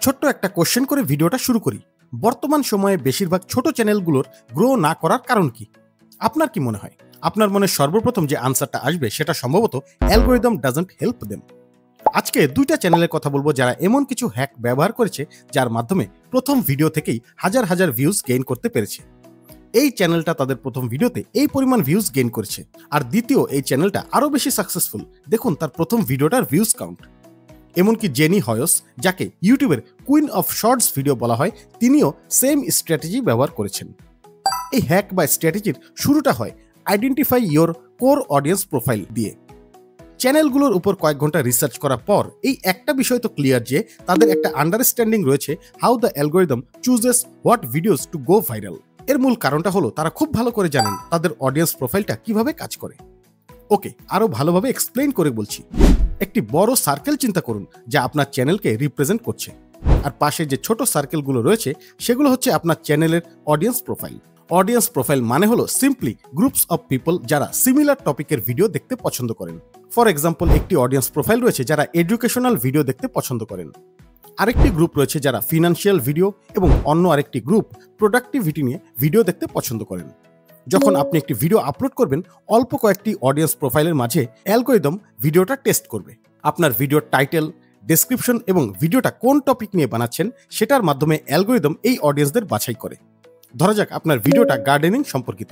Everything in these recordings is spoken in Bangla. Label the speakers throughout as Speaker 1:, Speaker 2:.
Speaker 1: ছোট্ট একটা কোশ্চেন করে ভিডিওটা শুরু করি। বর্তমান সময়ে বেশিরভাগ ছোট চ্যানেলগুলোর গ্রো না করার কারণ কি? আপনার কি মনে হয়? আপনার মনে সর্বপ্রথম যে আনসারটা আসবে সেটা সম্ভবত অ্যালগরিদম ডাজন্ট হেল্প দেম। আজকে দুইটা চ্যানেলের কথা বলবো যারা এমন কিছু হ্যাক ব্যবহার করেছে যার মাধ্যমে প্রথম ভিডিও থেকেই হাজার হাজার ভিউজ গেইন করতে পেরেছে। এই চ্যানেলটা তাদের প্রথম ভিডিওতে এই পরিমাণ ভিউজ গেইন করেছে, আর দ্বিতীয় এই চ্যানেলটা আরো বেশি সাকসেসফুল। দেখুন তার প্রথম ভিডিওটার ভিউজ কাউন্ট। এমনকি জেনি হয়স, যাকে ইউটিউবের কুইন অফ শর্টস ভিডিও বলা হয়, তিনিও সেম স্ট্র্যাটেজি ব্যবহার করেছেন। এই হ্যাক বা স্ট্র্যাটেজির শুরুটা হয় identify your core audience profile দিয়ে। চ্যানেলগুলোর উপর কয়েক ঘন্টা রিসার্চ করার পর এই একটা বিষয় তো ক্লিয়ার যে তাদের একটা আন্ডারস্ট্যান্ডিং রয়েছে how the algorithm chooses what videos to go viral. এর মূল কারণটা হলো তারা খুব ভালো করে জানেন তাদের অডিয়েন্স প্রোফাইলটা কিভাবে কাজ করে। ওকে, আরো ভালোভাবে এক্সপ্লেইন করে বলছি। একটি বড় সার্কেল চিন্তা করুন যা আপনার চ্যানেলকে রিপ্রেজেন্ট করছে, আর পাশে যে ছোট সার্কেলগুলো রয়েছে সেগুলো হচ্ছে আপনার চ্যানেলের অডিয়েন্স প্রোফাইল। অডিয়েন্স প্রোফাইল মানে হলো সিম্পলি গ্রুপস অফ পিপল যারা সিমিলার টপিকের ভিডিও দেখতে পছন্দ করেন। ফর এক্সাম্পল, একটি অডিয়েন্স প্রোফাইল রয়েছে যারা এডুকেশনাল ভিডিও দেখতে পছন্দ করেন, আরেকটি গ্রুপ রয়েছে যারা ফিনান্সিয়াল ভিডিও, এবং অন্য আরেকটি গ্রুপ প্রোডাক্টিভিটি নিয়ে ভিডিও দেখতে পছন্দ করেন। যখন আপনি একটি ভিডিও আপলোড করবেন, অল্প কয়েকটি অডিয়েন্স প্রোফাইলের মাঝে অ্যালগরিদম ভিডিওটা টেস্ট করবে। আপনার ভিডিওর টাইটেল, ডেসক্রিপশন এবং ভিডিওটা কোন টপিক নিয়ে বানাচ্ছেন সেটার মাধ্যমে অ্যালগরিদম এই অডিয়েন্সদের বাছাই করে। ধরা যাক আপনার ভিডিওটা গার্ডেনিং সম্পর্কিত।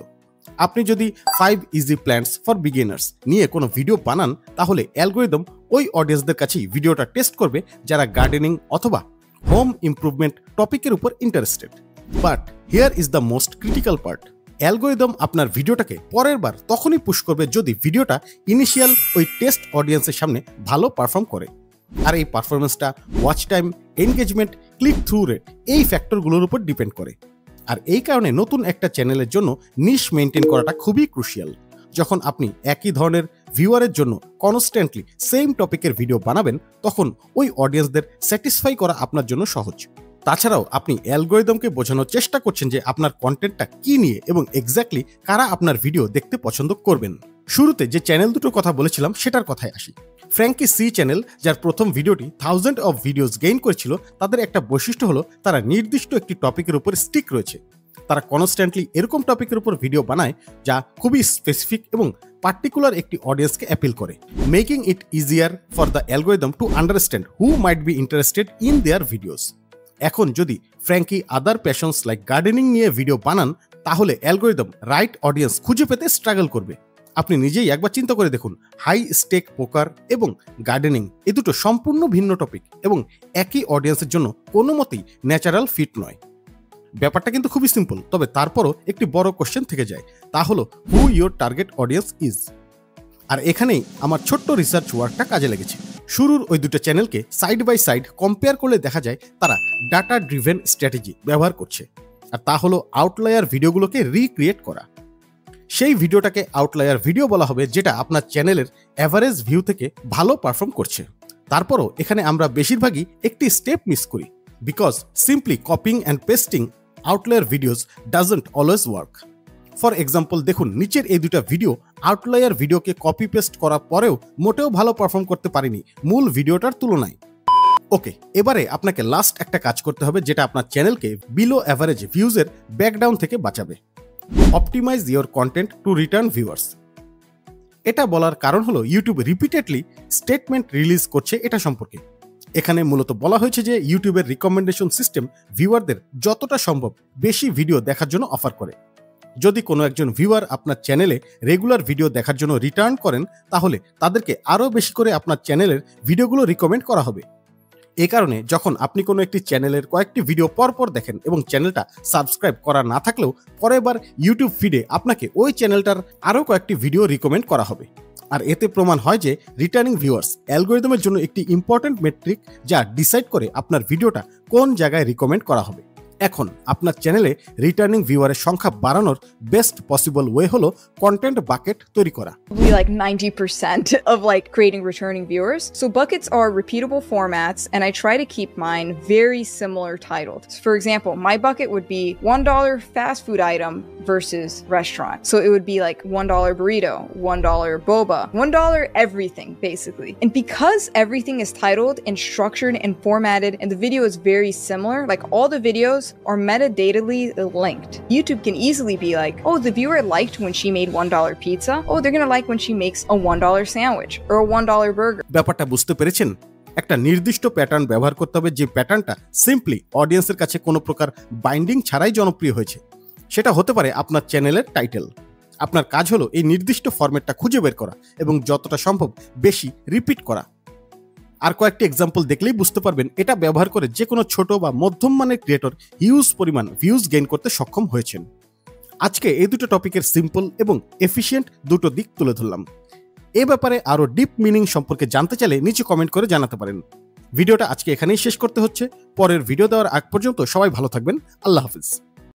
Speaker 1: আপনি যদি 5 ইজি প্ল্যান্টস ফর বিগিনার্স নিয়ে কোনো ভিডিও বানান, তাহলে অ্যালগরিদম ওই অডিয়েন্সদের কাছেই ভিডিওটা টেস্ট করবে যারা গার্ডেনিং অথবা হোম ইমপ্রুভমেন্ট টপিকের উপর interested. But here is the most critical part. Algorithm আপনার ভিডিওটাকে পরের বার তখনই পুশ করবে যদি ভিডিওটা ইনিশিয়াল ওই টেস্ট অডিয়েন্সের সামনে ভালো পারফর্ম করে। আর এই পারফরমেন্সটা watch time, engagement, click through rate এই ফ্যাক্টরগুলোর উপর ডিপেন্ড করে। আর এই কারণে নতুন একটা চ্যানেলের জন্য নিশ মেনটেন করাটা খুবই ক্রুশিয়াল। যখন আপনি একই ধরনের ভিউয়ারের জন্য কনস্ট্যান্টলি সেম টপিকের ভিডিও বানাবেন, তখন ওই অডিয়েন্সদের স্যাটিসফাই করা আপনার জন্য সহজ। তাছাড়াও আপনি অ্যালগরিদমকে বোঝানোর চেষ্টা করছেন যে আপনার কন্টেন্টটা কি নিয়ে এবং এক্স্যাক্টলি কারা আপনার ভিডিও দেখতে পছন্দ করবেন। শুরুতে যে চ্যানেল দুটোর কথা বলেছিলাম সেটার কথায় আসি। ফ্র্যাঙ্কি সি চ্যানেল, যার প্রথম ভিডিওটি থাউজেন্ড অফ ভিডিওস গেইন করেছিল, তাদের একটা বৈশিষ্ট্য হলো তারা নির্দিষ্ট একটি টপিকের উপর স্টিক রয়েছে। তারা কনস্ট্যান্টলি এরকম টপিকের উপর ভিডিও বানায় যা খুবই স্পেসিফিক এবং পার্টিকুলার একটি অডিয়েন্সকে অ্যাপিল করে, making it easier for the algorithm to understand who might be interested in their videos. এখন যদি ফ্র্যাঙ্কি আদার প্যাশনস লাইক গার্ডেনিং নিয়ে ভিডিও বানান, তাহলে অ্যালগরিদম রাইট অডিয়েন্স খুঁজে পেতে স্ট্রাগল করবে। আপনি নিজেই একবার চিন্তা করে দেখুন, হাই স্টেক পোকার এবং গার্ডেনিং এই দুটো সম্পূর্ণ ভিন্ন টপিক এবং একই অডিয়েন্সের জন্য কোনো মতেই ন্যাচারাল ফিট নয়। ব্যাপারটা কিন্তু খুবই সিম্পল, তবে তারপরও একটি বড় কোশ্চেন থেকে যায়, তা হলো হু ইয়োর টার্গেট অডিয়েন্স ইজ। আর এখানেই আমার ছোট্ট রিসার্চ ওয়ার্কটা কাজে লেগেছে। শুরুর ওই দুটো চ্যানেলকে সাইড বাই সাইড কম্পেয়ার করলে দেখা যায় তারা ডাটা ড্রিভেন স্ট্র্যাটেজি ব্যবহার করছে, আর তা হলো আউটলায়ার ভিডিওগুলোকে রিক্রিয়েট করা। সেই ভিডিওটাকে আউটলায়ার ভিডিও বলা হবে যেটা আপনার চ্যানেলের অ্যাভারেজ ভিউ থেকে ভালো পারফর্ম করছে। তারপরও এখানে আমরা বেশিরভাগই একটি স্টেপ মিস করি, because simply copying and pasting outlier videos doesn't always work. For example, দেখুন নিচের এই দুটা ভিডিও আউটলায়ার ভিডিওকে কপি পেস্ট করার পরেও মোটেও ভালো পারফর্ম করতে পারেনি মূল ভিডিওটার তুলনায়। ওকে, এবারে আপনাকে লাস্ট একটা কাজ করতে হবে যেটা আপনার চ্যানেলকে বিলো অ্যাভারেজ ভিউজের ব্যাকডাউন থেকে বাঁচাবে। Optimize your content to return viewers. এটা বলার কারণ হলো ইউটিউব রিপিটেডলি স্টেটমেন্ট রিলিজ করছে এটা সম্পর্কে। এখানে মূলত বলা হয়েছে যে ইউটিউবের রিকমেন্ডেশন সিস্টেম ভিউয়ারদের যতটা সম্ভব বেশি ভিডিও দেখার জন্য অফার করে। যদি কোনো একজন ভিউয়ার আপনার চ্যানেলে রেগুলার ভিডিও দেখার জন্য রিটার্ন করেন, তাহলে তাদেরকে আরও বেশি করে আপনার চ্যানেলের ভিডিওগুলো রিকমেন্ড করা হবে। এ কারণে যখন আপনি কোনো একটি চ্যানেলের কয়েকটি ভিডিও পরপর দেখেন এবং চ্যানেলটা সাবস্ক্রাইব করা না থাকলেও পরের বার ইউটিউব ফিডে আপনাকে ওই চ্যানেলটার আরও কয়েকটি ভিডিও রিকমেন্ড করা হবে। আর এতে প্রমাণ হয় যে রিটার্নিং ভিউয়ার্স অ্যালগরিদমের জন্য একটি ইম্পর্টেন্ট মেট্রিক, যা ডিসাইড করে আপনার ভিডিওটা কোন জায়গায় রিকমেন্ড করা হবে। এখন আপনার চ্যানেলে রিটার্নিং ভিউয়ারের সংখ্যা বাড়ানোর বেস্ট পসিবল ওয়ে হলো কন্টেন্ট বাকেট তৈরি করা।
Speaker 2: Like 90% of like creating returning viewers. So buckets are repeatable formats and I try to keep mine very similar titled. For example, my bucket would be $1 fast food item versus restaurant. So it would be like $1 burrito, $1 boba, $1 everything basically. And because everything is titled and structured and formatted and the video is very similar, like all the videos are metadatally linked. YouTube can easily be like, oh, the viewer liked when she made $1 pizza. Oh, they're gonna like when she makes a $1 sandwich or a $1 burger.
Speaker 1: ব্যাপারটা বুঝতে পেরেছেন? একটা নির্দিষ্ট প্যাটার্ন ব্যবহার করতে হবে যে প্যাটার্নটা সিম্পলি অডিয়েন্সের কাছে কোনো প্রকার বাইন্ডিং ছাড়াই জনপ্রিয় হয়েছে। সেটা হতে পারে আপনার চ্যানেলের টাইটেল। আপনার কাজ হলো এই নির্দিষ্ট ফরম্যাটটা খুঁজে বের করা এবং যতটা সম্ভব বেশি রিপিট করা। আর কয়েকটি এক্সাম্পল দেখলেই বুঝতে পারবেন এটা ব্যবহার করে যে কোনো ছোট বা মধ্যম মানের ক্রিয়েটর হিউজ পরিমাণ ভিউজ গেইন করতে সক্ষম হয়েছেন। আজকে এই দুটো টপিকের সিম্পল এবং এফিশিয়েন্ট দুটো দিক তুলে ধরলাম। এ ব্যাপারে আরও ডিপ মিনিং সম্পর্কে জানতে চাইলে নিচে কমেন্ট করে জানাতে পারেন। ভিডিওটা আজকে এখানেই শেষ করতে হচ্ছে। পরের ভিডিও দেওয়ার আগ পর্যন্ত সবাই ভালো থাকবেন। আল্লাহ হাফিজ।